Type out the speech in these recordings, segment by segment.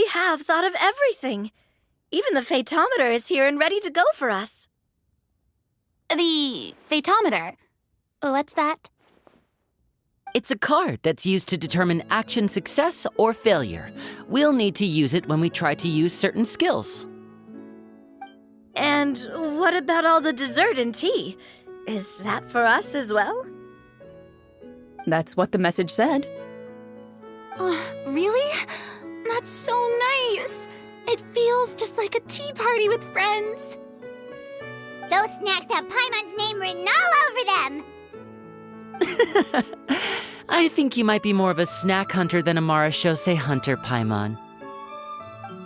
have thought of everything. Even the phaetometer is here and ready to go for us. The phaetometer? What's that? It's a card that's used to determine action success or failure. We'll need to use it when we try to use certain skills. And what about all the dessert and tea? Is that for us as well? That's what the message said. Oh, really? That's so nice. It feels just like a tea party with friends. Those snacks have Paimon's name written all over them! I think you might be more of a snack hunter than a marachose hunter, Paimon.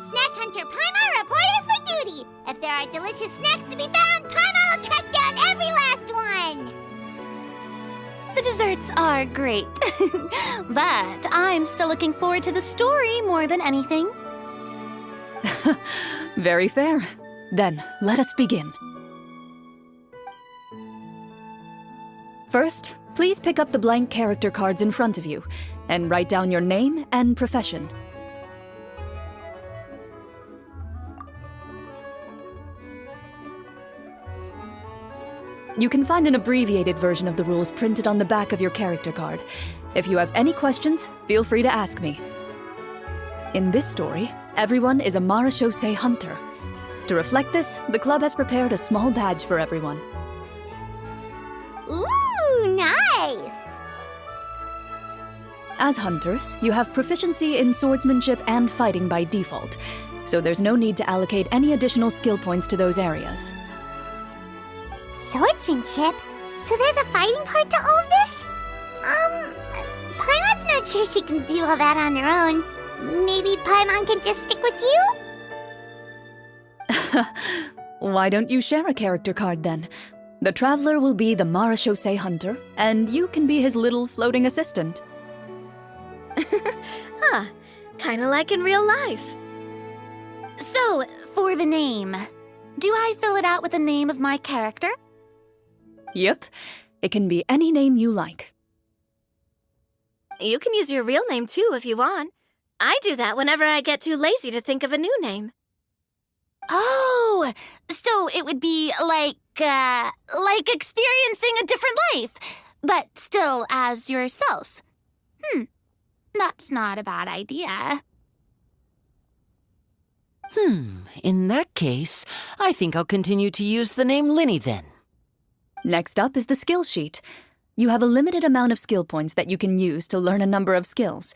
Snack Hunter Paimon reported for duty! If there are delicious snacks to be found, Paimon will track down every last one! The desserts are great, but I'm still looking forward to the story more than anything. Very fair. Then, let us begin. First, please pick up the blank character cards in front of you and write down your name and profession. You can find an abbreviated version of the rules printed on the back of your character card. If you have any questions, feel free to ask me. In this story, everyone is a marachose hunter. To reflect this, the club has prepared a small badge for everyone. Ooh, nice! As hunters, you have proficiency in swordsmanship and fighting by default, so there's no need to allocate any additional skill points to those areas. Swordsmanship? So there's a fighting part to all of this? Paimon's not sure she can do all that on her own. Maybe Paimon can just stick with you? Why don't you share a character card then? The Traveler will be the marachose hunter, and you can be his little floating assistant. Huh, kinda like in real life. So, for the name, do I fill it out with the name of my character? Yep, it can be any name you like. You can use your real name too if you want. I do that whenever I get too lazy to think of a new name. Oh, so it would be like experiencing a different life, but still as yourself. That's not a bad idea. In that case, I think I'll continue to use the name Linny then. Next up is the skill sheet. You have a limited amount of skill points that you can use to learn a number of skills.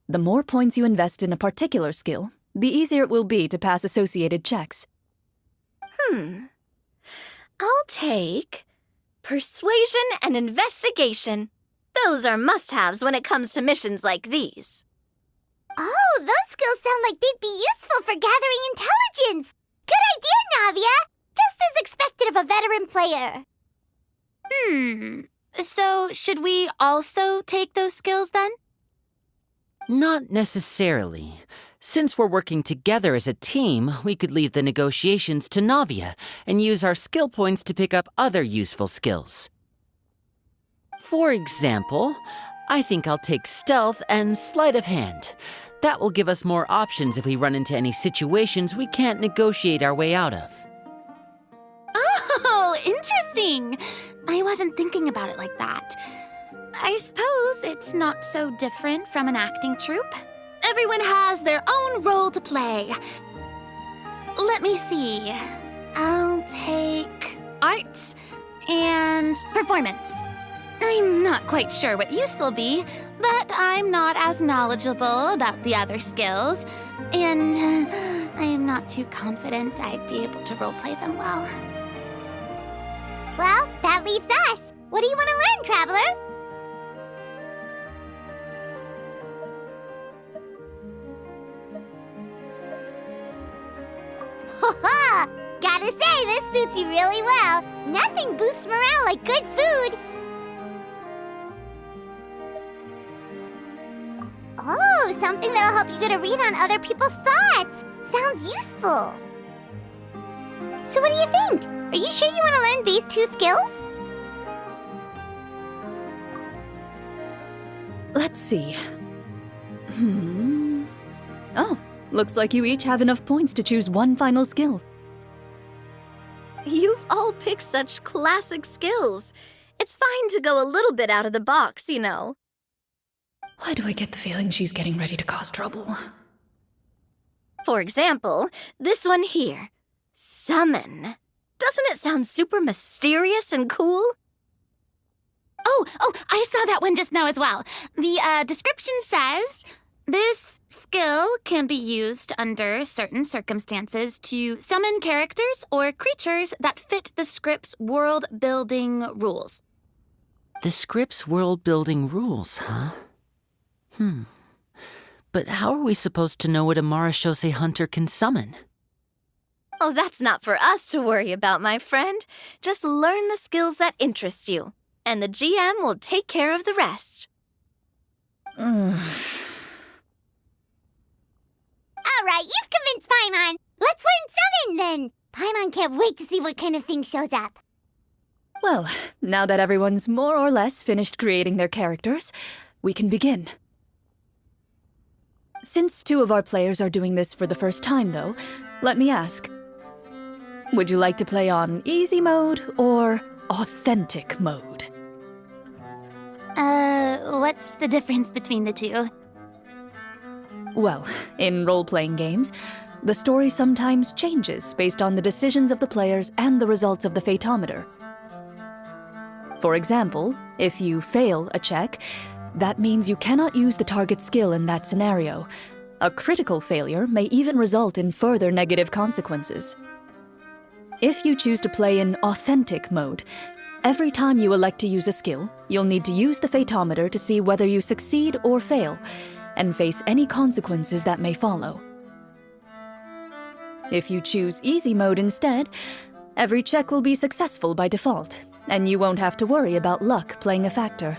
The more points you invest in a particular skill, the easier it will be to pass associated checks. I'll take persuasion and investigation. Those are must-haves when it comes to missions like these. Oh, those skills sound like they'd be useful for gathering intelligence! Good idea, Navia! Just as expected of a veteran player. So should we also take those skills then? Not necessarily. Since we're working together as a team, we could leave the negotiations to Navia and use our skill points to pick up other useful skills. For example, I think I'll take stealth and sleight of hand. That will give us more options if we run into any situations we can't negotiate our way out of. Oh, interesting. I wasn't thinking about it like that. I suppose it's not so different from an acting troupe. Everyone has their own role to play. Let me see. I'll take art and performance. I'm not quite sure what use they'll be, but I'm not as knowledgeable about the other skills, and I am not too confident I'd be able to roleplay them well. Well, that leaves us. What do you want to learn, Traveler? Ha! Gotta say, this suits you really well. Nothing boosts morale like good food. Oh, something that'll help you get a read on other people's thoughts. Sounds useful. So what do you think? Are you sure you want to learn these two skills? Let's see. Oh, Looks like you each have enough points to choose one final skill. You've all picked such classic skills. It's fine to go a little bit out of the box, you know. Why do I get the feeling she's getting ready to cause trouble? For example, this one here. Summon. Doesn't it sound super mysterious and cool? Oh, I saw that one just now as well. The description says, this skill can be used under certain circumstances to summon characters or creatures that fit the script's world-building rules. The script's world-building rules, huh? But how are we supposed to know what a Marashose hunter can summon? Oh, that's not for us to worry about, my friend. Just learn the skills that interest you, and the GM will take care of the rest. All right, you've convinced Paimon. Let's learn summon, then. Paimon can't wait to see what kind of thing shows up. Well, now that everyone's more or less finished creating their characters, we can begin. Since 2 of our players are doing this for the first time, though, let me ask. Would you like to play on easy mode or authentic mode? What's the difference between the two? Well, in role-playing games, the story sometimes changes based on the decisions of the players and the results of the Fatometer. For example, if you fail a check, that means you cannot use the target skill in that scenario. A critical failure may even result in further negative consequences. If you choose to play in authentic mode, every time you elect to use a skill, you'll need to use the Fatometer to see whether you succeed or fail, and face any consequences that may follow. If you choose easy mode instead, every check will be successful by default, and you won't have to worry about luck playing a factor.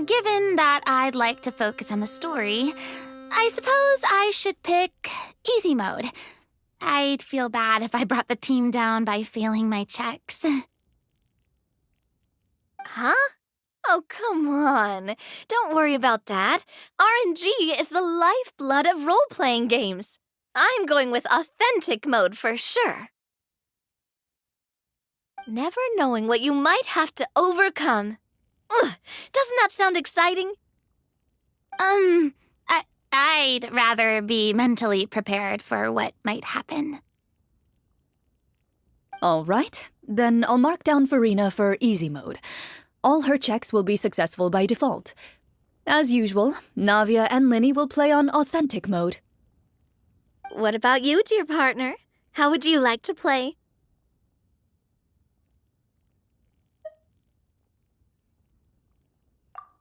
Given that I'd like to focus on the story, I suppose I should pick easy mode. I'd feel bad if I brought the team down by failing my checks. Huh? Oh, come on. Don't worry about that. RNG is the lifeblood of role-playing games. I'm going with authentic mode for sure. Never knowing what you might have to overcome. Ugh, doesn't that sound exciting? I'd rather be mentally prepared for what might happen. All right, then I'll mark down Farina for easy mode. All her checks will be successful by default. As usual, Navia and Linny will play on authentic mode. What about you, dear partner? How would you like to play?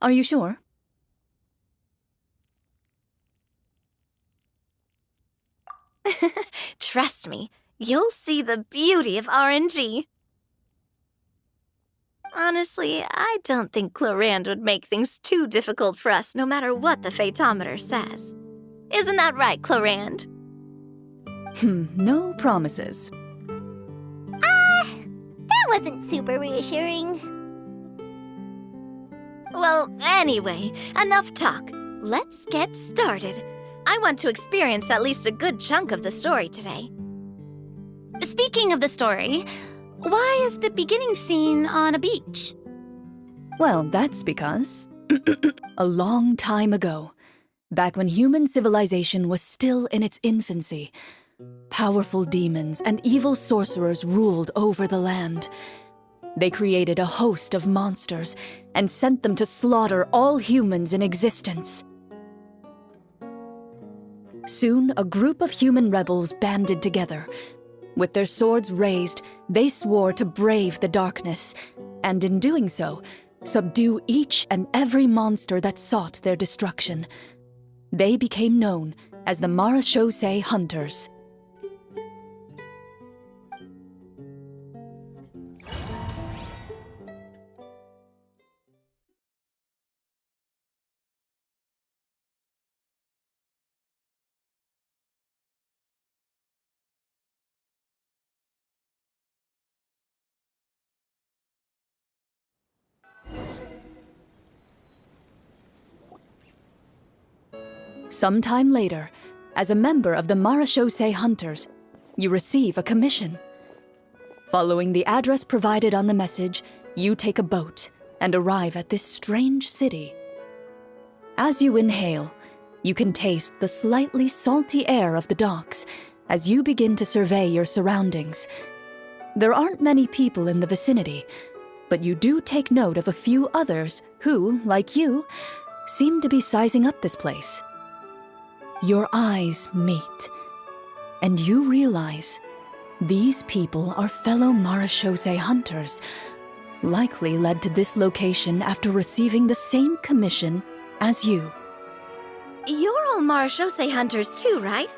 Are you sure? Trust me, you'll see the beauty of RNG. Honestly, I don't think Clorinde would make things too difficult for us no matter what the Fatometer says. Isn't that right, Clorinde? No promises. That wasn't super reassuring. Well, anyway, enough talk. Let's get started. I want to experience at least a good chunk of the story today. Speaking of the story, why is the beginning scene on a beach? Well, that's because a long time ago, back when human civilization was still in its infancy, powerful demons and evil sorcerers ruled over the land. They created a host of monsters and sent them to slaughter all humans in existence. Soon, a group of human rebels banded together. With their swords raised, they swore to brave the darkness and in doing so, subdue each and every monster that sought their destruction. They became known as the Marachose Hunters. Sometime later, as a member of the Marachose Hunters, you receive a commission. Following the address provided on the message, you take a boat and arrive at this strange city. As you inhale, you can taste the slightly salty air of the docks as you begin to survey your surroundings. There aren't many people in the vicinity, but you do take note of a few others who, like you, seem to be sizing up this place. Your eyes meet, and you realize these people are fellow Marachose hunters, likely led to this location after receiving the same commission as you. You're all Marachose hunters too, right?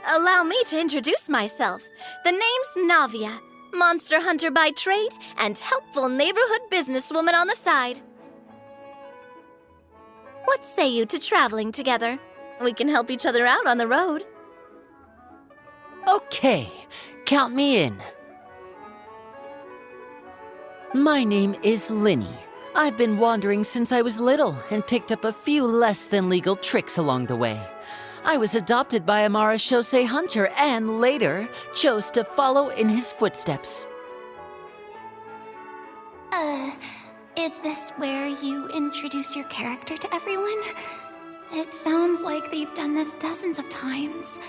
Allow me to introduce myself. The name's Navia, monster hunter by trade and helpful neighborhood businesswoman on the side. What say you to traveling together? We can help each other out on the road. Okay, count me in. My name is Linny. I've been wandering since I was little and picked up a few less than legal tricks along the way. I was adopted by a Marachose hunter and later chose to follow in his footsteps. Is this where you introduce your character to everyone? It sounds like they've done this dozens of times.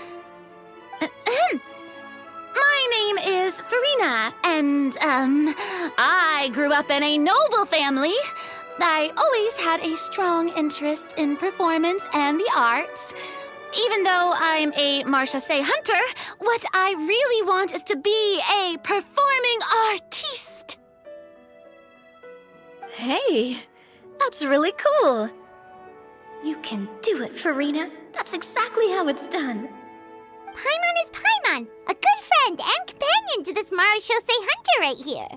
My name is Farina, and, I grew up in a noble family. I always had a strong interest in performance and the arts. Even though I'm a Marachose hunter, what I really want is to be a performing artiste. Hey, that's really cool. You can do it, Farina. That's exactly how it's done. Paimon is Paimon, a good friend and companion to this Marachose hunter right here.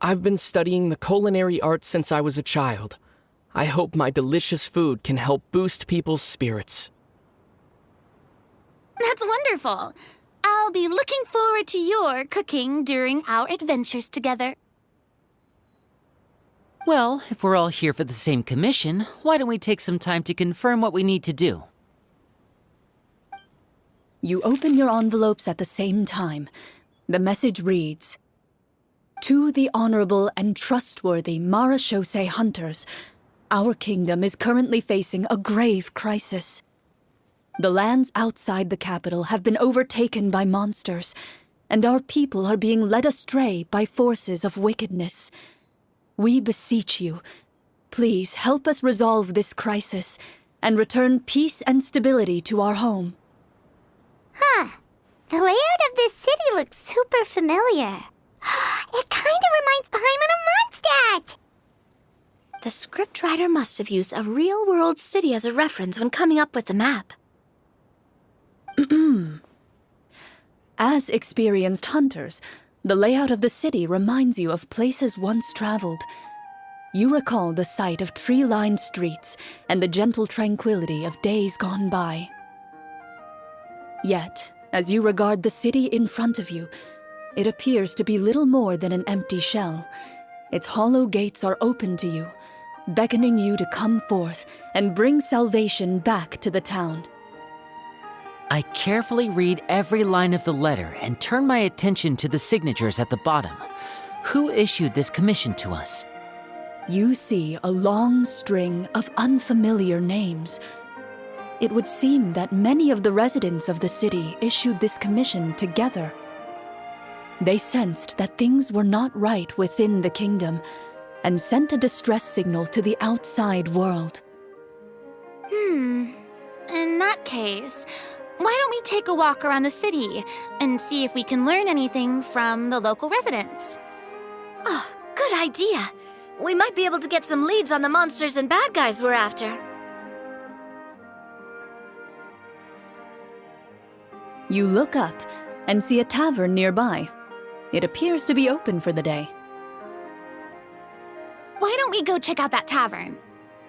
I've been studying the culinary arts since I was a child. I hope my delicious food can help boost people's spirits. That's wonderful. I'll be looking forward to your cooking during our adventures together. Well, if we're all here for the same commission, why don't we take some time to confirm what we need to do? You open your envelopes at the same time. The message reads, "To the honorable and trustworthy Marachose hunters, our kingdom is currently facing a grave crisis. The lands outside the capital have been overtaken by monsters, and our people are being led astray by forces of wickedness. We beseech you, please help us resolve this crisis and return peace and stability to our home." The layout of this city looks super familiar. It kind of reminds Paimon of Mondstadt. The scriptwriter must have used a real-world city as a reference when coming up with the map. As experienced hunters, the layout of the city reminds you of places once traveled. You recall the sight of tree-lined streets and the gentle tranquility of days gone by. Yet, as you regard the city in front of you, it appears to be little more than an empty shell. Its hollow gates are open to you, beckoning you to come forth and bring salvation back to the town. I carefully read every line of the letter and turn my attention to the signatures at the bottom. Who issued this commission to us? You see a long string of unfamiliar names. It would seem that many of the residents of the city issued this commission together. They sensed that things were not right within the kingdom and sent a distress signal to the outside world. In that case, why don't we take a walk around the city and see if we can learn anything from the local residents? idea. We might be able to get some leads on the monsters and bad guys we're after. You look up and see a tavern nearby. It appears to be open for the day. Why don't we go check out that tavern?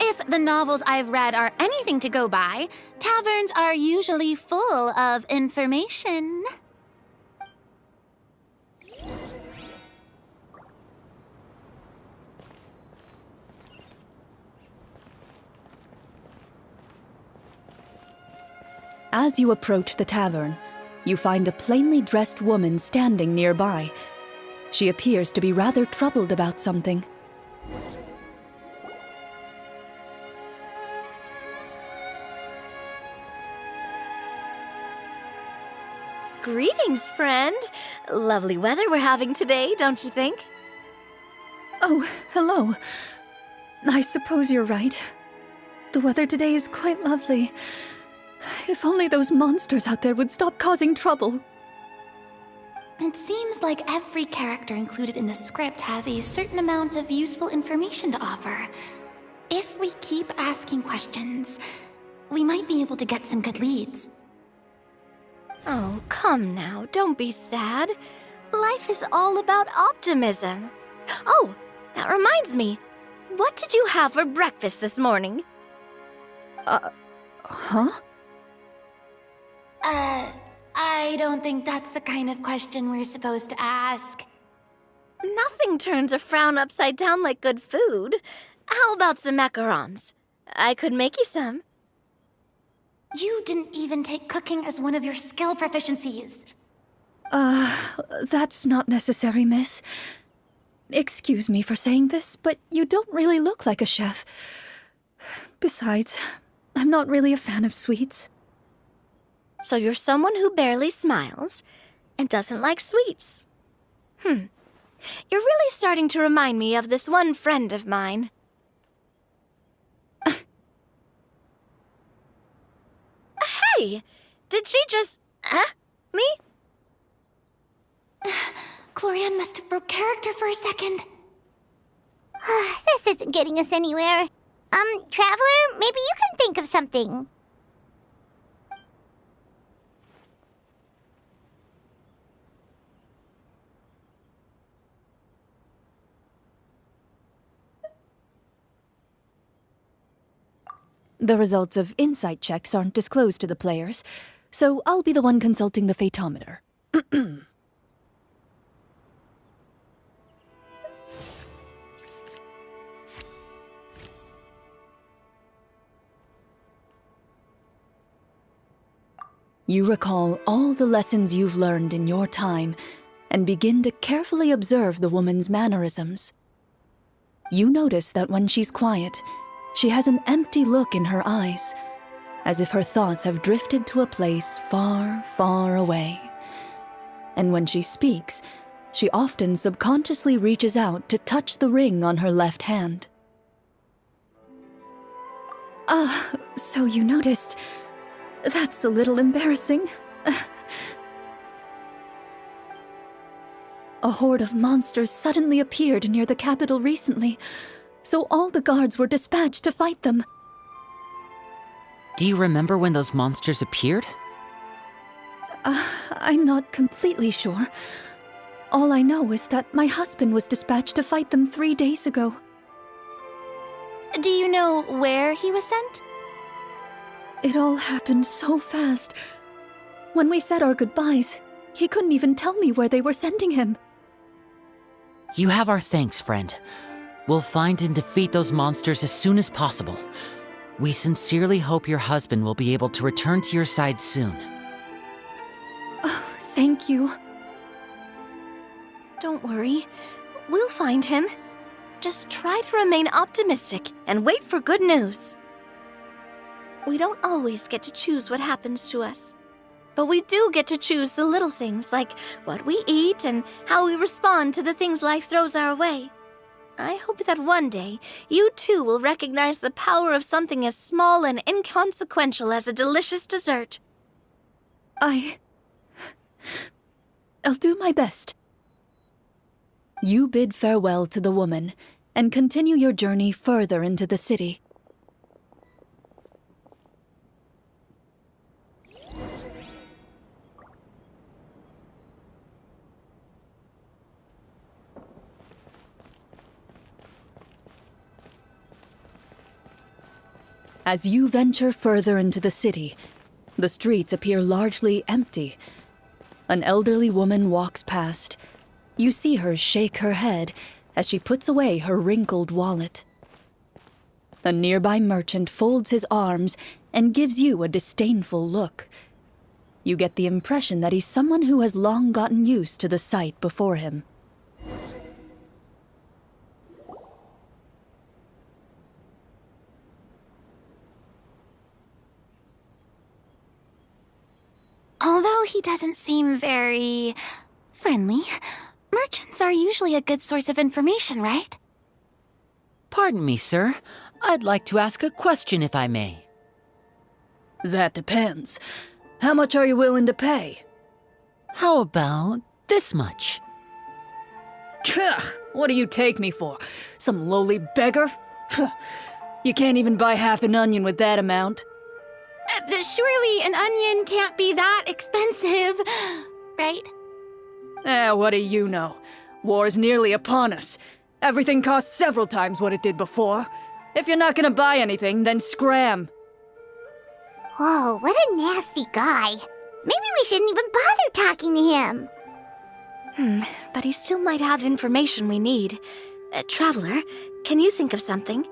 If the novels I've read are anything to go by, taverns are usually full of information. As you approach the tavern, you find a plainly dressed woman standing nearby. She appears to be rather troubled about something. Greetings, friend. Lovely weather we're having today, don't you think? Oh, hello. I suppose you're right. The weather today is quite lovely. If only those monsters out there would stop causing trouble. It seems like every character included in the script has a certain amount of useful information to offer. If we keep asking questions, we might be able to get some good leads. Oh, come now, don't be sad. Life is all about optimism. Oh, that reminds me. What did you have for breakfast this morning? Huh? I don't think that's the kind of question we're supposed to ask. Nothing turns a frown upside down like good food. How about some macarons? I could make you some. You didn't even take cooking as one of your skill proficiencies. That's not necessary, miss. Excuse me for saying this, but you don't really look like a chef. Besides, I'm not really a fan of sweets. So you're someone who barely smiles and doesn't like sweets. You're really starting to remind me of this one friend of mine. Hey! Did she just... me? Clorinde must have broke character for a second. This isn't getting us anywhere. Traveler, maybe you can think of something. The results of insight checks aren't disclosed to the players, so I'll be the one consulting the fatometer. You recall all the lessons you've learned in your time and begin to carefully observe the woman's mannerisms. You notice that when she's quiet, she has an empty look in her eyes, as if her thoughts have drifted to a place far, far away. And when she speaks, she often subconsciously reaches out to touch the ring on her left hand. So you noticed. That's a little embarrassing. A horde of monsters suddenly appeared near the capital recently, so all the guards were dispatched to fight them. Do you remember when those monsters appeared? I'm not completely sure. All I know is that my husband was dispatched to fight them 3 days ago. Do you know where he was sent? It all happened so fast. When we said our goodbyes, he couldn't even tell me where they were sending him. You have our thanks, friend. We'll find and defeat those monsters as soon as possible. We sincerely hope your husband will be able to return to your side soon. Oh, thank you. Don't worry. We'll find him. Just try to remain optimistic and wait for good news. We don't always get to choose what happens to us. But we do get to choose the little things like what we eat and how we respond to the things life throws our way. I hope that one day you too will recognize the power of something as small and inconsequential as a delicious dessert. I'll do my best. You bid farewell to the woman and continue your journey further into the city. As you venture further into the city, the streets appear largely empty. An elderly woman walks past. You see her shake her head as she puts away her wrinkled wallet. A nearby merchant folds his arms and gives you a disdainful look. You get the impression that he's someone who has long gotten used to the sight before him. Although he doesn't seem very friendly, merchants are usually a good source of information, right? Pardon me, sir. I'd like to ask a question if I may. That depends. How much are you willing to pay? How about this much? What do you take me for? Some lowly beggar? You can't even buy half an onion with that amount. Surely an onion can't be that expensive, right? What do you know? War is nearly upon us. Everything costs several times what it did before. If you're not gonna buy anything, then scram. Whoa, what a nasty guy. Maybe we shouldn't even bother talking to him. But he still might have information we need. Traveler, can you think of something?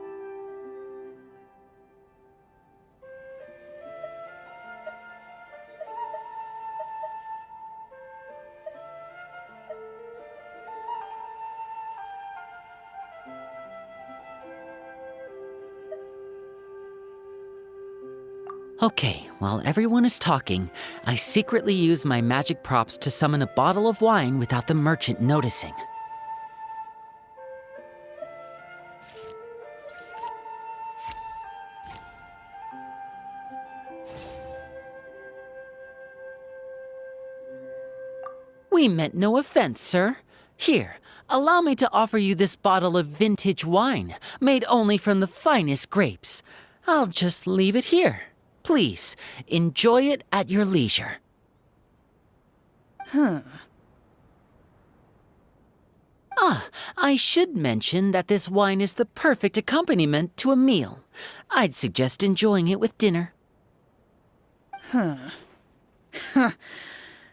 Okay, while everyone is talking, I secretly use my magic props to summon a bottle of wine without the merchant noticing. We meant no offense, sir. Here, allow me to offer you this bottle of vintage wine, made only from the finest grapes. I'll just leave it here. Please, enjoy it at your leisure. I should mention that this wine is the perfect accompaniment to a meal. I'd suggest enjoying it with dinner. All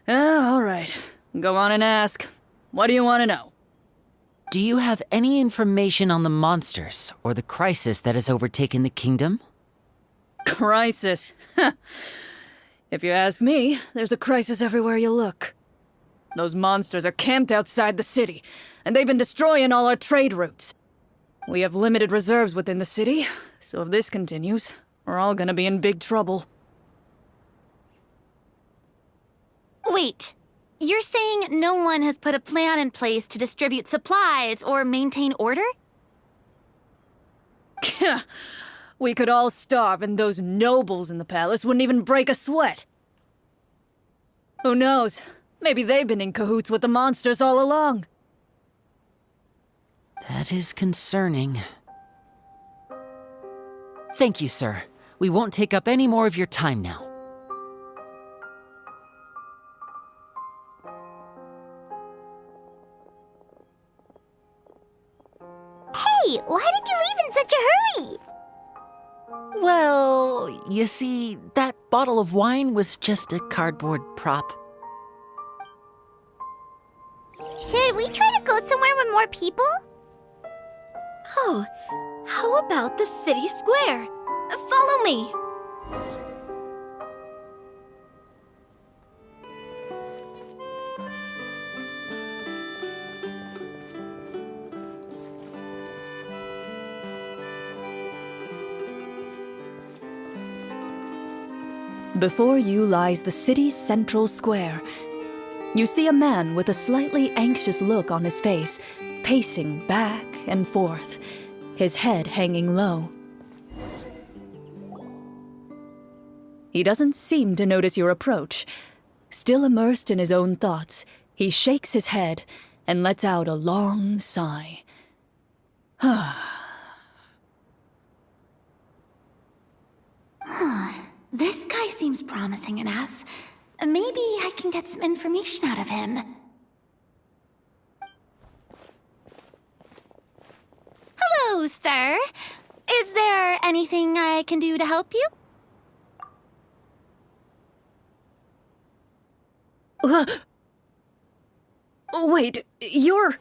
right. Go on and ask. What do you want to know? Do you have any information on the monsters or the crisis that has overtaken the kingdom? Crisis. If you ask me, there's a crisis everywhere you look. Those monsters are camped outside the city, and they've been destroying all our trade routes. We have limited reserves within the city, so if this continues, we're all gonna be in big trouble. Wait, you're saying no one has put a plan in place to distribute supplies or maintain order? We could all starve and those nobles in the palace wouldn't even break a sweat. Who knows? Maybe they've been in cahoots with the monsters all along. That is concerning. Thank you, sir. We won't take up any more of your time now. Hey, why did you leave in such a hurry? Well, you see, that bottle of wine was just a cardboard prop. Should we try to go somewhere with more people? Oh, how about the city square? Follow me. Before you lies the city's central square. You see a man with a slightly anxious look on his face, pacing back and forth, his head hanging low. He doesn't seem to notice your approach. Still immersed in his own thoughts, he shakes his head and lets out a long sigh. This guy seems promising enough. Maybe I can get some information out of him. Hello, sir. Is there anything I can do to help you? Wait, you're...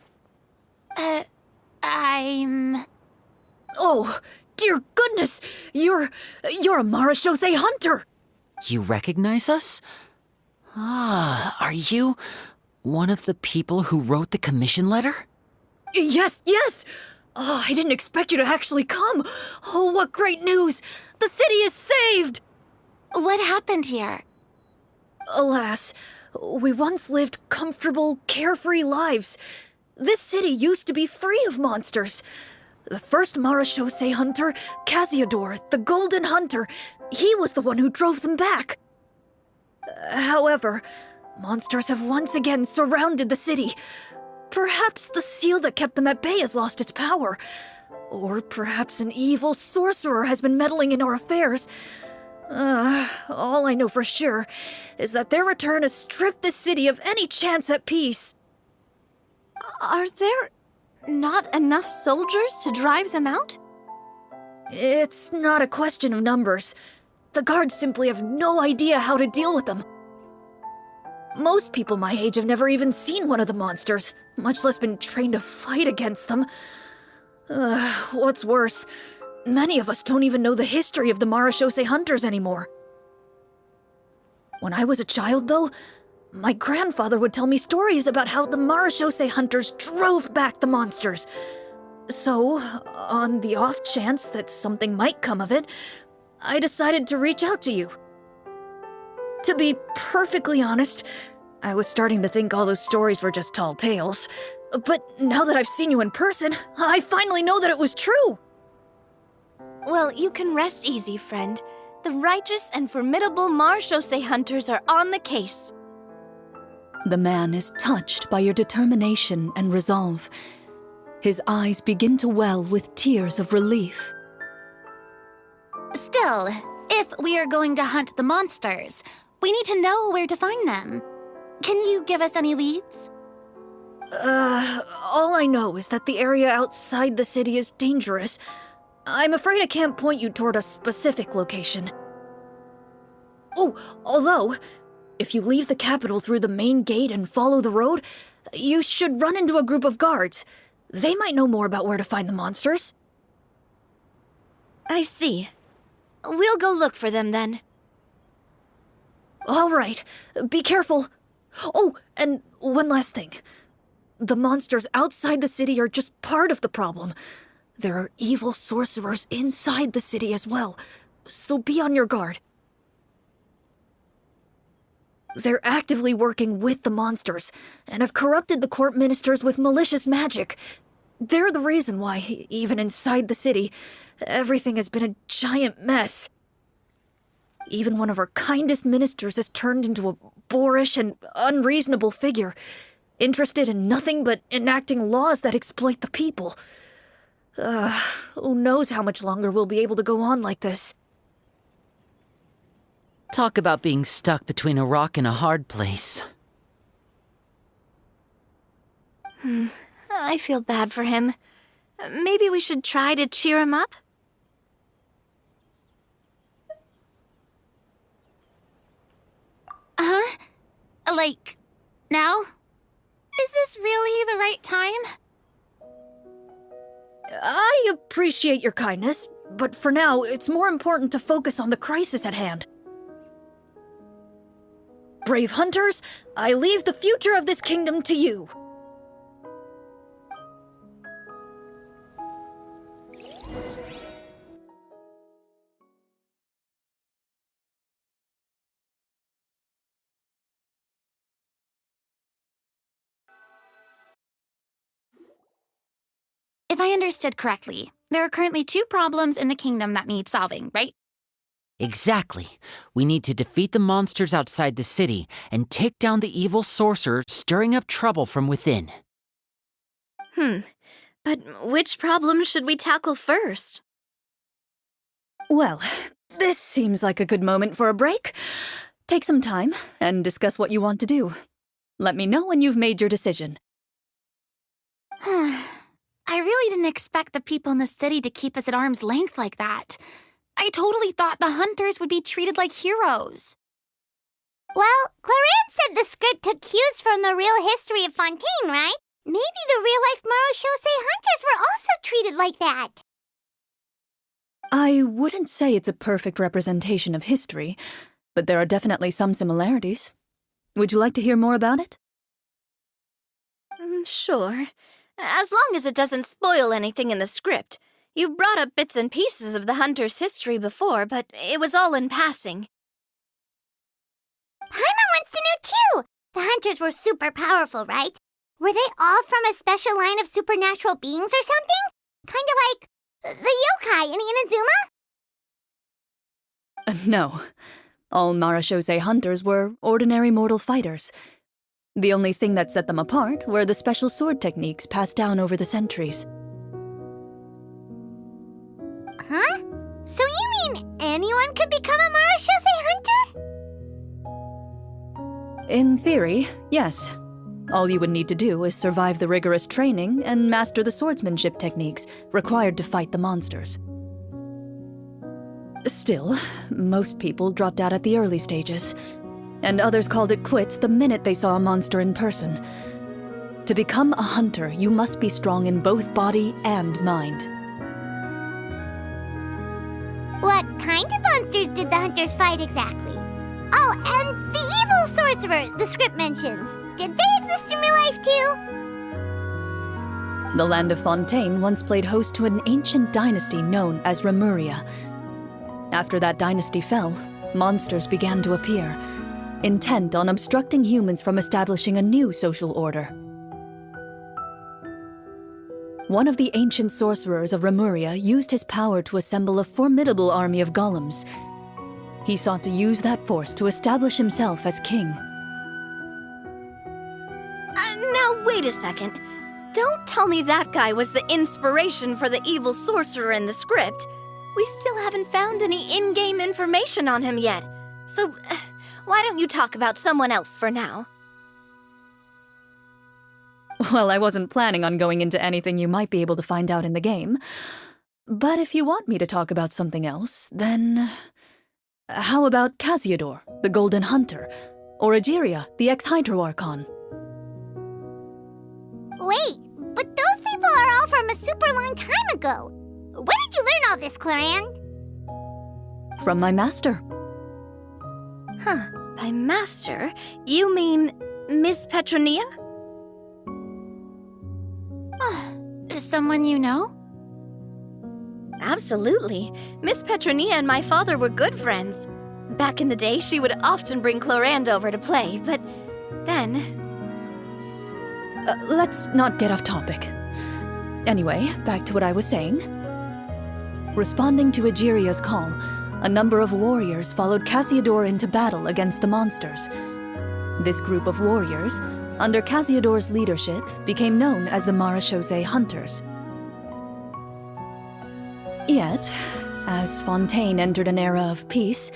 I'm... Oh, dear goodness! You're a Marashose hunter! You recognize us? Ah, are you one of the people who wrote the commission letter? Yes! Oh, I didn't expect you to actually come! Oh, what great news! The city is saved! What happened here? Alas, we once lived comfortable, carefree lives. This city used to be free of monsters. The first Marashose hunter, Casiodor, the Golden Hunter, he was the one who drove them back. However, monsters have once again surrounded the city. Perhaps the seal that kept them at bay has lost its power. Or perhaps an evil sorcerer has been meddling in our affairs. All I know for sure is that their return has stripped the city of any chance at peace. Are there not enough soldiers to drive them out? It's not a question of numbers. The guards simply have no idea how to deal with them. Most people my age have never even seen one of the monsters, much less been trained to fight against them. What's worse, many of us don't even know the history of the Marashose hunters anymore. When I was a child, though, my grandfather would tell me stories about how the Marashose hunters drove back the monsters. So, on the off chance that something might come of it, I decided to reach out to you. To be perfectly honest, I was starting to think all those stories were just tall tales. But now that I've seen you in person, I finally know that it was true! Well, you can rest easy, friend. The righteous and formidable Marashose hunters are on the case. The man is touched by your determination and resolve. His eyes begin to well with tears of relief. Still, if we are going to hunt the monsters, we need to know where to find them. Can you give us any leads? All I know is that the area outside the city is dangerous. I'm afraid I can't point you toward a specific location. Oh, although, if you leave the capital through the main gate and follow the road, you should run into a group of guards. They might know more about where to find the monsters. I see. We'll go look for them then. All right, be careful. Oh, and one last thing. The monsters outside the city are just part of the problem. There are evil sorcerers inside the city as well, so be on your guard. They're actively working with the monsters, and have corrupted the court ministers with malicious magic. They're the reason why, even inside the city, everything has been a giant mess. Even one of our kindest ministers has turned into a boorish and unreasonable figure, interested in nothing but enacting laws that exploit the people. Who knows how much longer we'll be able to go on like this. Talk about being stuck between a rock and a hard place. I feel bad for him. Maybe we should try to cheer him up? Huh? Like, now? Is this really the right time? I appreciate your kindness, but for now, it's more important to focus on the crisis at hand. Brave hunters, I leave the future of this kingdom to you. If I understood correctly, there are currently 2 problems in the kingdom that need solving, right? Exactly. We need to defeat the monsters outside the city and take down the evil sorcerer stirring up trouble from within. But which problem should we tackle first? Well, this seems like a good moment for a break. Take some time and discuss what you want to do. Let me know when you've made your decision. I really didn't expect the people in the city to keep us at arm's length like that. I totally thought the hunters would be treated like heroes. Well, Clorinde said the script took cues from the real history of Fontaine, right? Maybe the real-life Marachose hunters were also treated like that. I wouldn't say it's a perfect representation of history, but there are definitely some similarities. Would you like to hear more about it? Sure. As long as it doesn't spoil anything in the script. You brought up bits and pieces of the hunter's history before, but it was all in passing. Paimon wants to know too! The hunters were super powerful, right? Were they all from a special line of supernatural beings or something? Kind of like the yokai in Inazuma? No. All Marachose hunters were ordinary mortal fighters. The only thing that set them apart were the special sword techniques passed down over the centuries. Huh? So you mean anyone could become a Marachose hunter? In theory, yes. All you would need to do is survive the rigorous training and master the swordsmanship techniques required to fight the monsters. Still, most people dropped out at the early stages, and others called it quits the minute they saw a monster in person. To become a hunter, you must be strong in both body and mind. What kind of monsters did the hunters fight exactly? Oh, and the evil sorcerer the script mentions. Did they exist in real life too? The land of Fontaine once played host to an ancient dynasty known as Rapperia. After that dynasty fell, monsters began to appear, intent on obstructing humans from establishing a new social order. One of the ancient sorcerers of Rapperia used his power to assemble a formidable army of golems. He sought to use that force to establish himself as king. Now wait a second. Don't tell me that guy was the inspiration for the evil sorcerer in the script. We still haven't found any in-game information on him yet. So, why don't you talk about someone else for now? Well, I wasn't planning on going into anything you might be able to find out in the game. But if you want me to talk about something else, then... how about Casiodor, the Golden Hunter? Or Egeria, the ex-Hydro Archon? Wait, but those people are all from a super long time ago. Where did you learn all this, Clorinde? From my master. Huh. By master, you mean Miss Petronia? Is someone you know? Absolutely. Miss Petronia and my father were good friends. Back in the day, she would often bring Clorinde over to play, but then... Let's not get off topic. Anyway, back to what I was saying. Responding to Egeria's call, a number of warriors followed Casiodor into battle against the monsters. This group of warriors, under Casiodor's leadership, became known as the Marachose Hunters. Yet, as Fontaine entered an era of peace,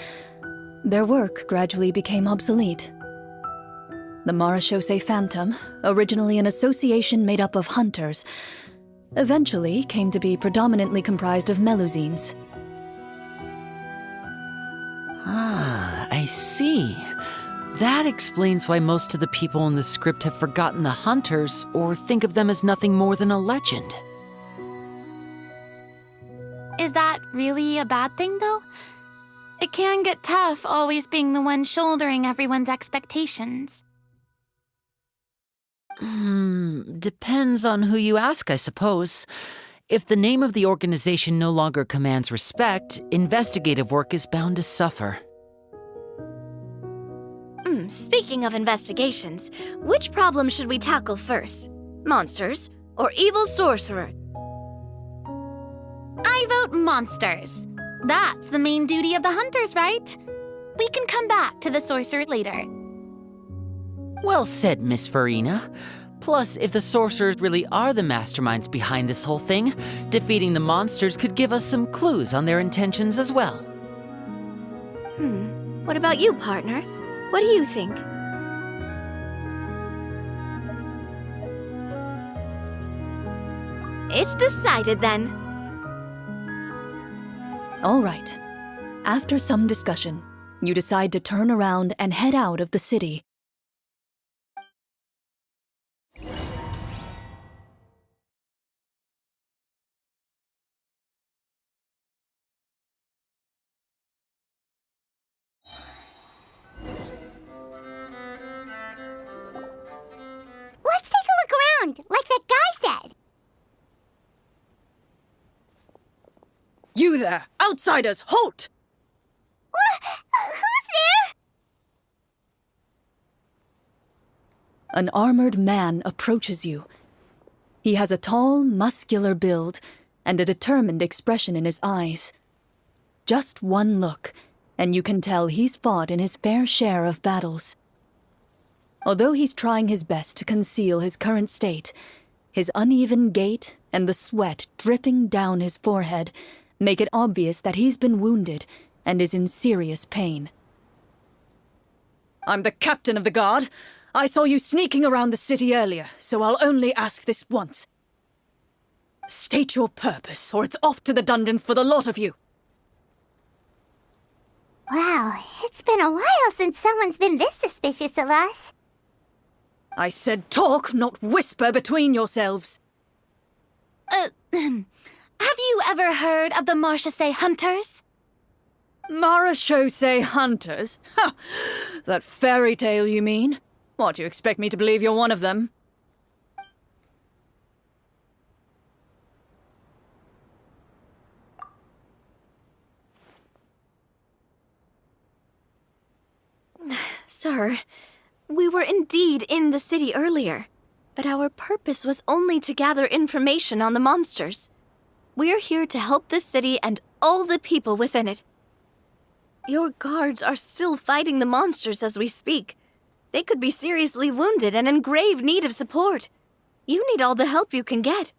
their work gradually became obsolete. The Marachose Phantom, originally an association made up of hunters, eventually came to be predominantly comprised of Melusines. Ah, I see. That explains why most of the people in the script have forgotten the hunters or think of them as nothing more than a legend. Is that really a bad thing, though? It can get tough always being the one shouldering everyone's expectations. Depends on who you ask, I suppose. If the name of the organization no longer commands respect, investigative work is bound to suffer. Speaking of investigations, which problem should we tackle first? Monsters or evil sorcerer? I vote monsters. That's the main duty of the hunters, right? We can come back to the sorcerer later. Well said, Miss Farina. Plus, if the sorcerers really are the masterminds behind this whole thing, defeating the monsters could give us some clues on their intentions as well. What about you, partner? What do you think? It's decided then. All right. After some discussion, you decide to turn around and head out of the city. Let's take a look around, like that guy said. You there! Outsiders, halt! Who's there? An armored man approaches you. He has a tall, muscular build and a determined expression in his eyes. Just one look, and you can tell he's fought in his fair share of battles. Although he's trying his best to conceal his current state, his uneven gait and the sweat dripping down his forehead make it obvious that he's been wounded and is in serious pain. I'm the captain of the guard. I saw you sneaking around the city earlier, so I'll only ask this once. State your purpose, or it's off to the dungeons for the lot of you. Wow, it's been a while since someone's been this suspicious of us. I said talk, not whisper between yourselves. Have you ever heard of the Marchese Hunters? Marachose hunters? Ha! That fairy tale, you mean? What, do you expect me to believe you're one of them? Sir, we were indeed in the city earlier, but our purpose was only to gather information on the monsters. We're here to help the city and all the people within it. Your guards are still fighting the monsters as we speak. They could be seriously wounded and in grave need of support. You need all the help you can get.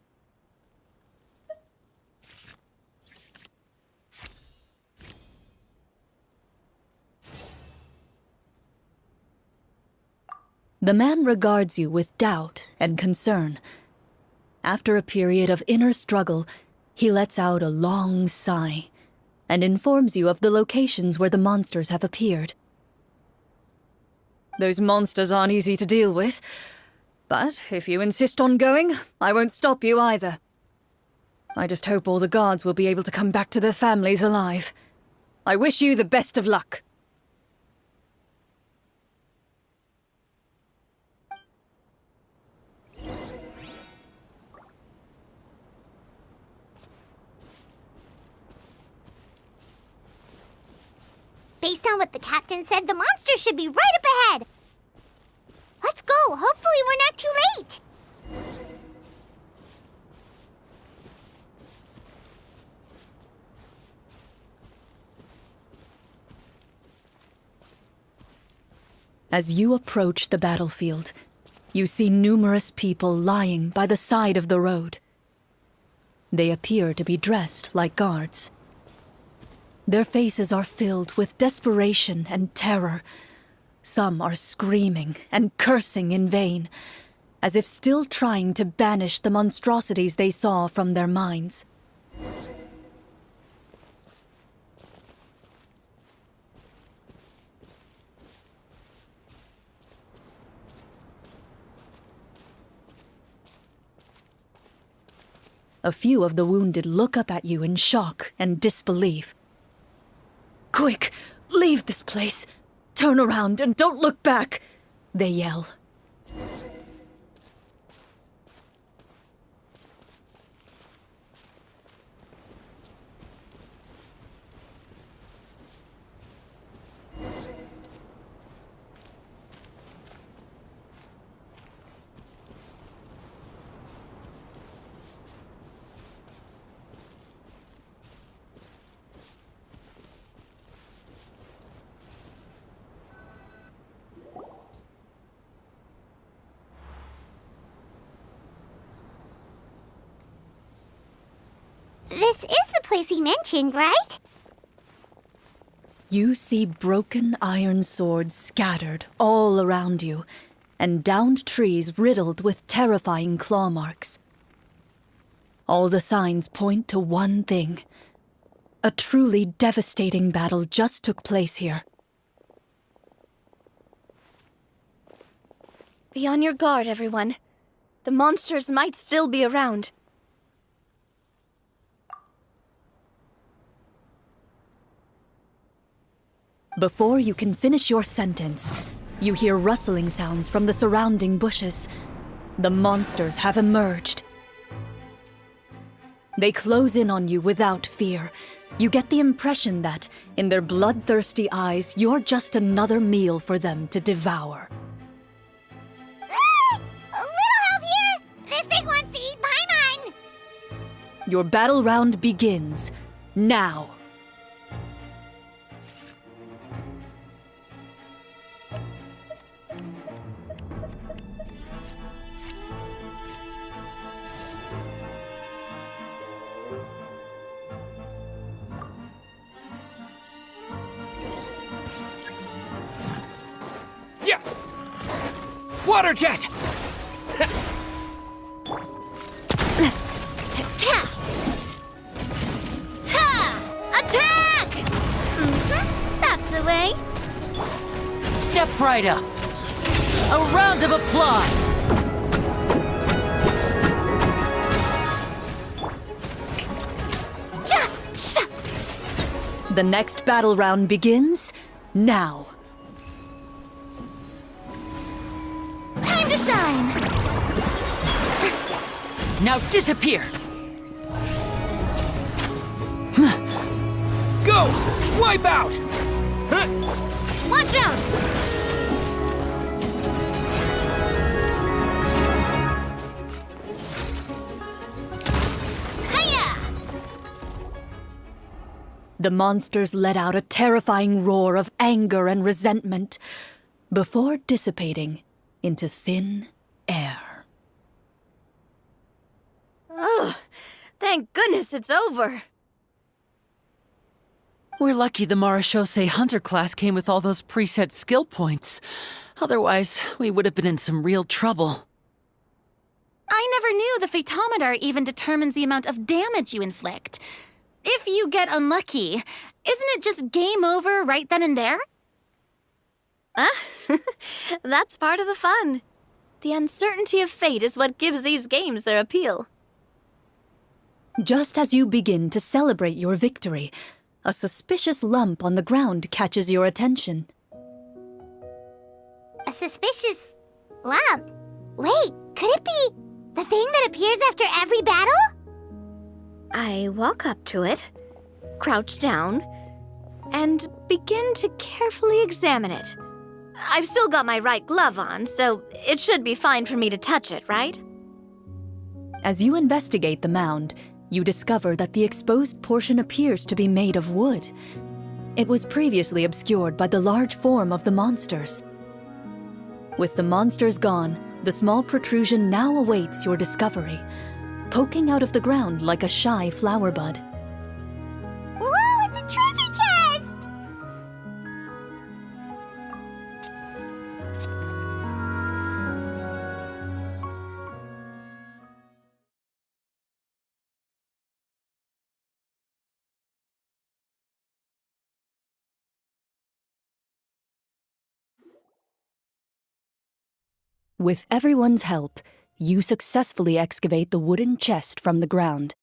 The man regards you with doubt and concern. After a period of inner struggle, he lets out a long sigh and informs you of the locations where the monsters have appeared. Those monsters aren't easy to deal with, but if you insist on going, I won't stop you either. I just hope all the guards will be able to come back to their families alive. I wish you the best of luck. Based on what the captain said, the monster should be right up ahead. Let's go. Hopefully we're not too late. As you approach the battlefield, you see numerous people lying by the side of the road. They appear to be dressed like guards. Their faces are filled with desperation and terror. Some are screaming and cursing in vain, as if still trying to banish the monstrosities they saw from their minds. A few of the wounded look up at you in shock and disbelief. Quick, leave this place. Turn around and don't look back, they yell. This is the place he mentioned, right? You see broken iron swords scattered all around you, and downed trees riddled with terrifying claw marks. All the signs point to one thing. A truly devastating battle just took place here. Be on your guard, everyone. The monsters might still be around. Before you can finish your sentence, you hear rustling sounds from the surrounding bushes. The monsters have emerged. They close in on you without fear. You get the impression that, in their bloodthirsty eyes, you're just another meal for them to devour. Ah! A little help here! This thing wants to eat Paimon! Your battle round begins now. Yeah! Water jet! Attack! That's the way. Step right up. A round of applause. The next battle round begins now. Time to shine! Now disappear. Go! Wipe out! Watch out! The monsters let out a terrifying roar of anger and resentment before dissipating into thin air. Oh, thank goodness it's over. We're lucky the Marashose Hunter class came with all those preset skill points. Otherwise, we would have been in some real trouble. I never knew the Fatometer even determines the amount of damage you inflict. If you get unlucky, isn't it just game over right then and there? That's part of the fun. The uncertainty of fate is what gives these games their appeal. Just as you begin to celebrate your victory, a suspicious lump on the ground catches your attention. A suspicious lump. Wait, could it be the thing that appears after every battle? I walk up to it, crouch down, and begin to carefully examine it. I've still got my right glove on, so it should be fine for me to touch it, right? As you investigate the mound, you discover that the exposed portion appears to be made of wood. It was previously obscured by the large form of the monsters. With the monsters gone, the small protrusion now awaits your discovery, poking out of the ground like a shy flower bud. Whoa, it's a treasure chest! With everyone's help, you successfully excavate the wooden chest from the ground.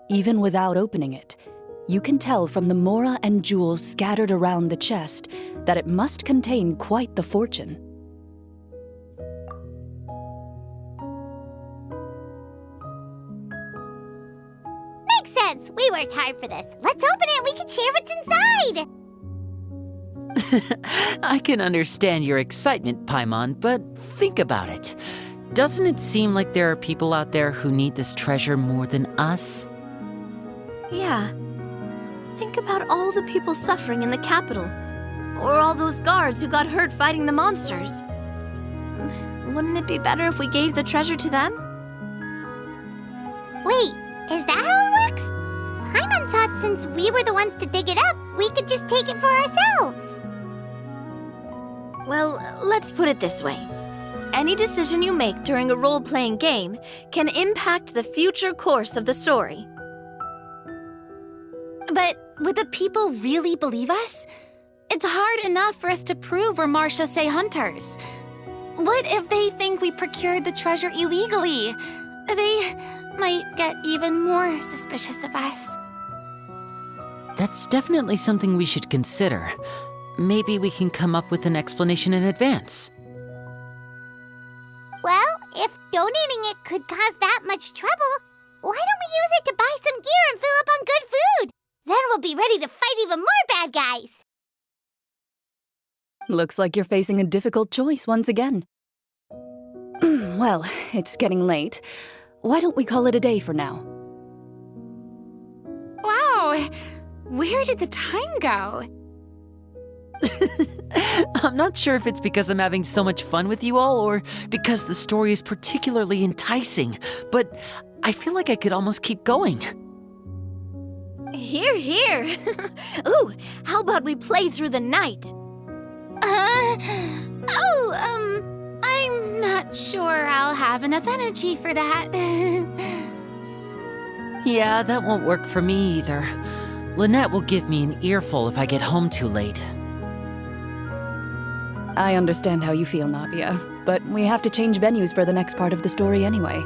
Even without opening it, you can tell from the mora and jewels scattered around the chest that it must contain quite the fortune. Makes sense. We worked hard for this. Let's open it and we can share what's inside. I can understand your excitement, Paimon, but think about it. Doesn't it seem like there are people out there who need this treasure more than us? Yeah. Think about all the people suffering in the capital, or all those guards who got hurt fighting the monsters. Wouldn't it be better if we gave the treasure to them? Wait, Is that how it works? Paimon thought since we were the ones to dig it up, we could just take it for ourselves. Well, let's put it this way. Any decision you make during a role-playing game can impact the future course of the story. But would the people really believe us? It's hard enough for us to prove we're Marchose hunters. What if they think we procured the treasure illegally? They might get even more suspicious of us. That's definitely something we should consider. Maybe we can come up with an explanation in advance. Well, if donating it could cause that much trouble, why don't we use it to buy some gear and fill up on good food? Then we'll be ready to fight even more bad guys. Looks like you're facing a difficult choice once again. Well, it's getting late. Why don't we call it a day for now? Wow, where did the time go? I'm not sure if it's because I'm having so much fun with you all or because the story is particularly enticing, but I feel like I could almost keep going. Here, here. Ooh, how about we play through the night? I'm not sure I'll have enough energy for that. Yeah, that won't work for me either. Lynette will give me an earful if I get home too late. I understand how you feel, Navia, but we have to change venues for the next part of the story anyway.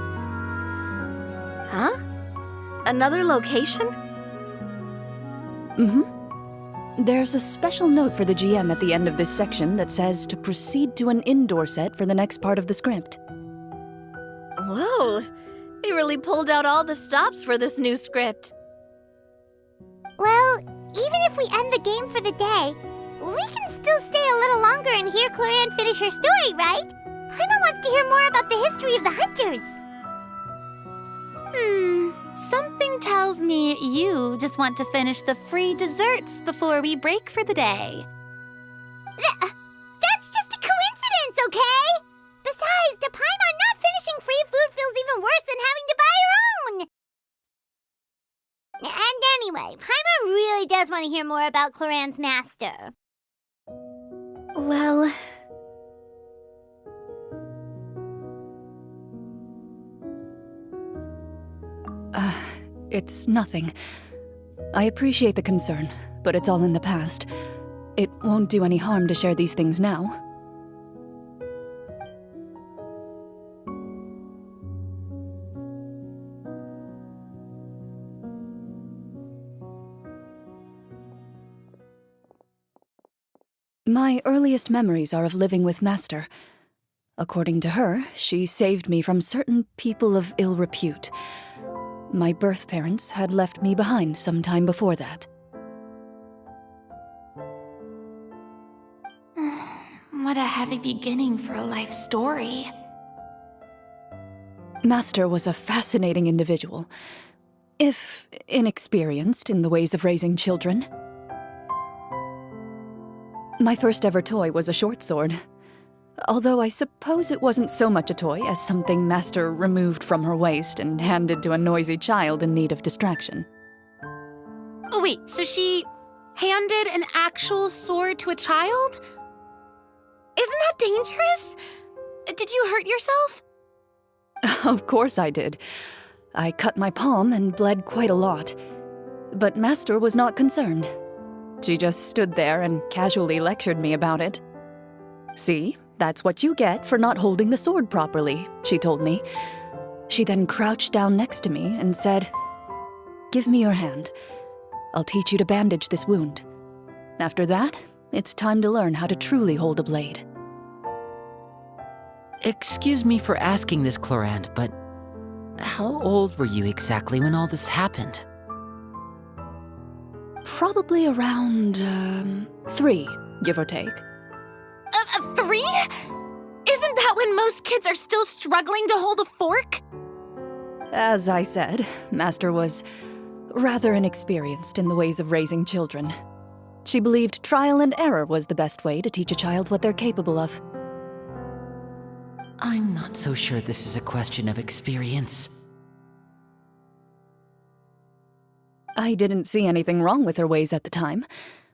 Huh? Another location? There's a special note for the GM at the end of this section that says to proceed to an indoor set for the next part of the script. Whoa, they really pulled out all the stops for this new script. Well, even if we end the game for the day, we can still stay a little longer and hear Clorinde finish her story, right? Paimon wants to hear more about the history of the hunters. Something tells me you just want to finish the free desserts before we break for the day. That's just a coincidence, okay? Besides, to Paimon, not finishing free food feels even worse than having to buy her own. And anyway, Paimon really does want to hear more about Clorinde's master. Well... It's nothing. I appreciate the concern, but it's all in the past. It won't do any harm to share these things now. My earliest memories are of living with Master. According to her, she saved me from certain people of ill repute. My birth parents had left me behind some time before that. What a heavy beginning for a life story. Master was a fascinating individual, if inexperienced in the ways of raising children. My first ever toy was a short sword, although I suppose it wasn't so much a toy as something Master removed from her waist and handed to a noisy child in need of distraction. Wait, so she handed an actual sword to a child? Isn't that dangerous? Did you hurt yourself? Of course I did. I cut my palm and bled quite a lot. But Master was not concerned. She just stood there and casually lectured me about it. See? That's what you get for not holding the sword properly, she told me. She then crouched down next to me and said, "Give me your hand. I'll teach you to bandage this wound. After that, it's time to learn how to truly hold a blade." Excuse me for asking this, Clorinde, but how old were you exactly when all this happened? Probably around, 3, give or take. 3? Isn't that when most kids are still struggling to hold a fork? As I said, Master was rather inexperienced in the ways of raising children. She believed trial and error was the best way to teach a child what they're capable of. I'm not so sure this is a question of experience. I didn't see anything wrong with her ways at the time.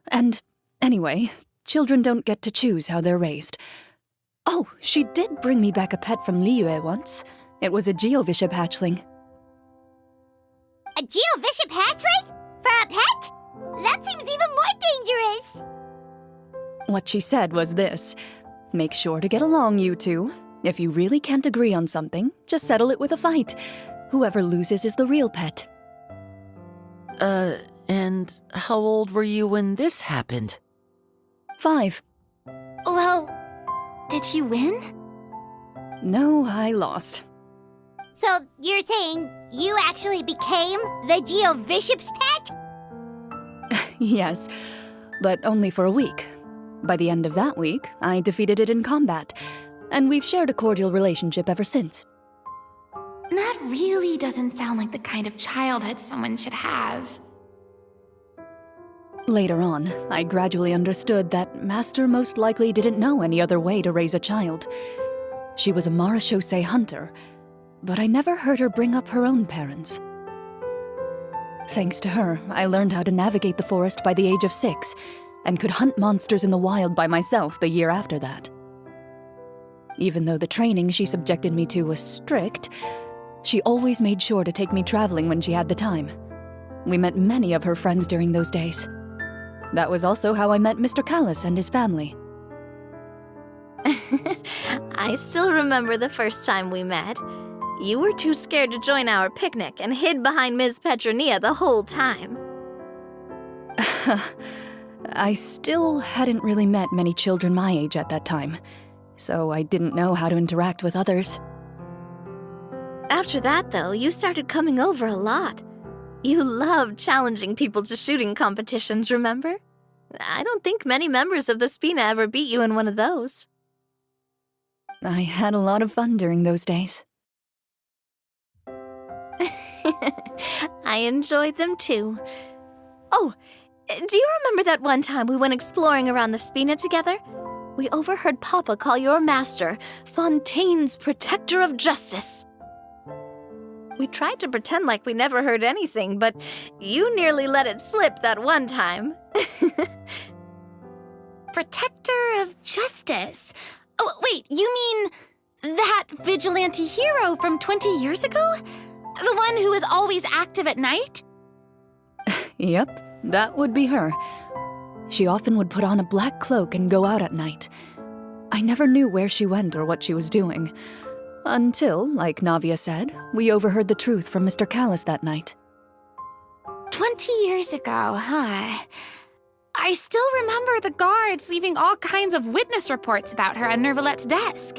And anyway, children don't get to choose how they're raised. Oh, she did bring me back a pet from Liyue once. It was a Geovishap hatchling. A Geovishap hatchling? For a pet? That seems even more dangerous! What she said was this: make sure to get along, you two. If you really can't agree on something, just settle it with a fight. Whoever loses is the real pet. And how old were you when this happened? 5. Well, did you win? No, I lost. So you're saying you actually became the Geovishap's pet? Yes, but only for a week. By the end of that week, I defeated it in combat, and we've shared a cordial relationship ever since. That really doesn't sound like the kind of childhood someone should have. Later on, I gradually understood that Master most likely didn't know any other way to raise a child. She was a Marashosei hunter, but I never heard her bring up her own parents. Thanks to her, I learned how to navigate the forest by the age of 6, and could hunt monsters in the wild by myself the year after that. Even though the training she subjected me to was strict, she always made sure to take me traveling when she had the time. We met many of her friends during those days. That was also how I met Mr. Callis and his family. I still remember the first time we met. You were too scared to join our picnic and hid behind Ms. Petronia the whole time. I still hadn't really met many children my age at that time, so I didn't know how to interact with others. After that, though, you started coming over a lot. You loved challenging people to shooting competitions, remember? I don't think many members of the Spina ever beat you in one of those. I had a lot of fun during those days. I enjoyed them too. Oh, do you remember that one time we went exploring around the Spina together? We overheard Papa call your master Fontaine's Protector of Justice. We tried to pretend like we never heard anything, but you nearly let it slip that one time. Protector of Justice? Oh, wait, you mean that vigilante hero from 20 years ago? The one who was always active at night? Yep, that would be her. She often would put on a black cloak and go out at night. I never knew where she went or what she was doing. Until, like Navia said, we overheard the truth from Mr. Callis that night. 20 years ago, huh? I still remember the guards leaving all kinds of witness reports about her on Nervalette's desk.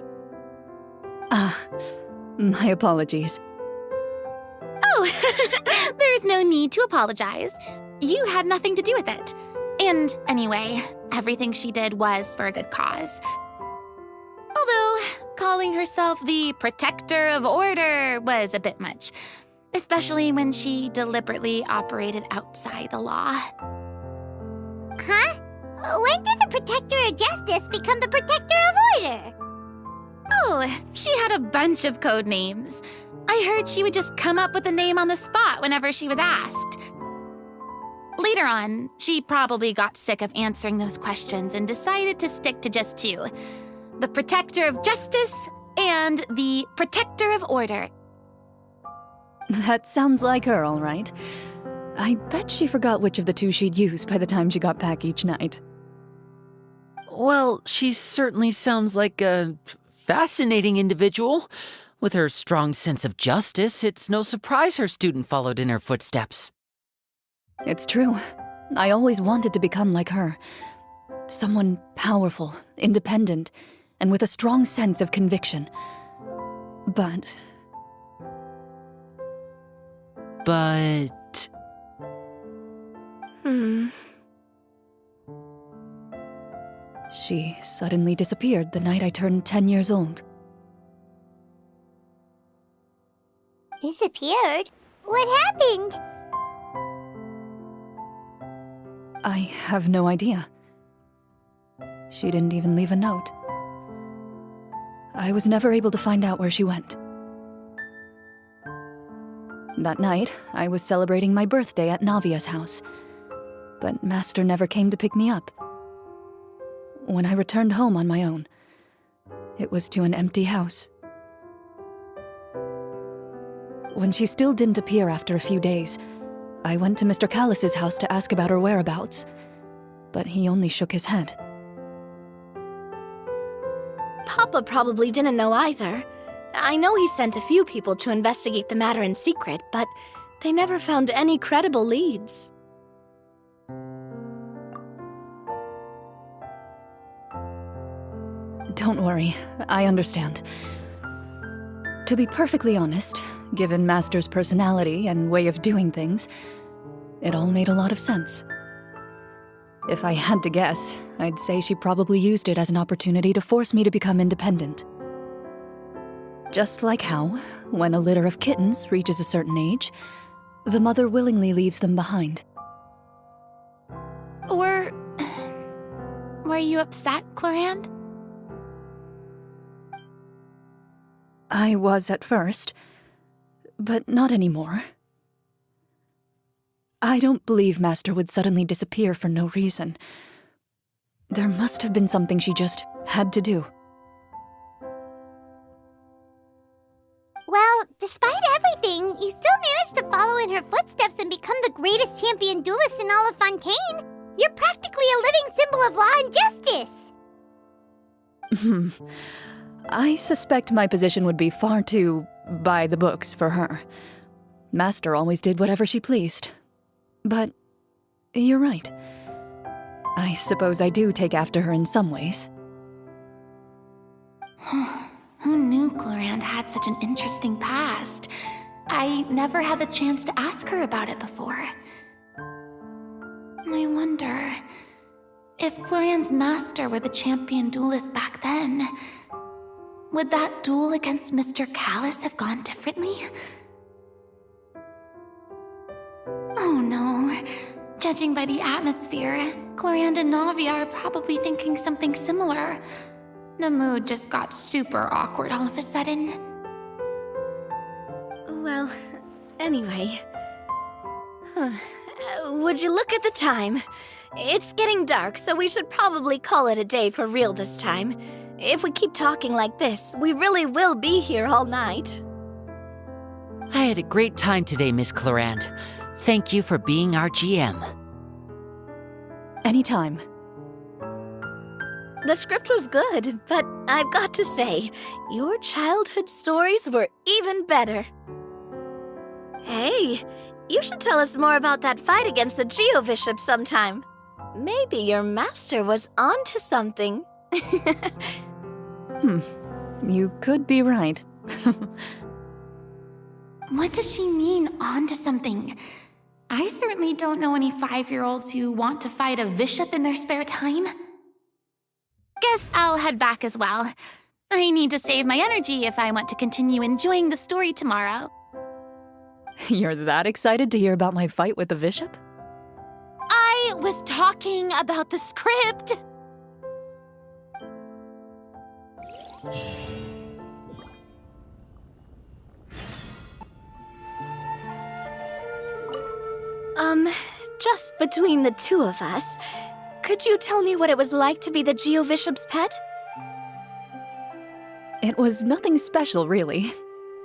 My apologies. Oh, there's no need to apologize. You had nothing to do with it. And anyway, everything she did was for a good cause. Although, calling herself the Protector of Order was a bit much, especially when she deliberately operated outside the law. Huh? When did the Protector of Justice become the Protector of Order? Oh, she had a bunch of code names. I heard she would just come up with a name on the spot whenever she was asked. Later on, she probably got sick of answering those questions and decided to stick to just 2. The Protector of Justice and the Protector of Order. That sounds like her, all right. I bet she forgot which of the 2 she'd use by the time she got back each night. Well, she certainly sounds like a fascinating individual. With her strong sense of justice, it's no surprise her student followed in her footsteps. It's true. I always wanted to become like her. Someone powerful, independent, and with a strong sense of conviction. But... She suddenly disappeared the night I turned 10 years old. Disappeared? What happened? I have no idea. She didn't even leave a note. I was never able to find out where she went. That night, I was celebrating my birthday at Navia's house. But Master never came to pick me up. When I returned home on my own, it was to an empty house. When she still didn't appear after a few days, I went to Mr. Callus's house to ask about her whereabouts, but he only shook his head. Papa probably didn't know either. I know he sent a few people to investigate the matter in secret, but they never found any credible leads. Don't worry, I understand. To be perfectly honest, given Master's personality and way of doing things, it all made a lot of sense. If I had to guess, I'd say she probably used it as an opportunity to force me to become independent. Just like how, when a litter of kittens reaches a certain age, the mother willingly leaves them behind. Were you upset, Clorinde? I was at first, but not anymore. I don't believe Master would suddenly disappear for no reason. There must have been something she just had to do. Well, despite everything, you still managed to follow in her footsteps and become the greatest champion duelist in all of Fontaine. You're practically a living symbol of law and justice. I suspect my position would be far too by the books for her. Master always did whatever she pleased. But you're right. I suppose I do take after her in some ways. Who knew Clorinde had such an interesting past? I never had the chance to ask her about it before. I wonder if Clorinde's master were the champion duelist back then. Would that duel against Mr. Callus have gone differently? Oh no. Judging by the atmosphere, Clorinde and Navia are probably thinking something similar. The mood just got super awkward all of a sudden. Well, anyway. Would you look at the time? It's getting dark, so we should probably call it a day for real this time. If we keep talking like this, we really will be here all night. I had a great time today, Miss Clorinde. Thank you for being our GM. Anytime. The script was good, but I've got to say, your childhood stories were even better. Hey, you should tell us more about that fight against the Geobishop sometime. Maybe your master was onto something. You could be right. What does she mean, onto something? I certainly don't know any 5-year-olds who want to fight a bishop in their spare time. Guess I'll head back as well. I need to save my energy if I want to continue enjoying the story tomorrow. You're that excited to hear about my fight with the bishop? I was talking about the script. Just between the two of us, could you tell me what it was like to be the Geobishop's pet? It was nothing special, really.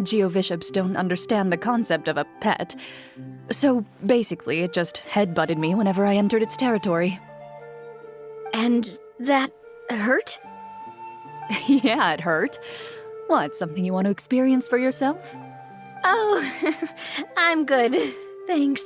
Geobishops don't understand the concept of a pet. So basically, it just headbutted me whenever I entered its territory. And that hurt? Yeah, it hurt. What, something you want to experience for yourself? Oh, I'm good. Thanks.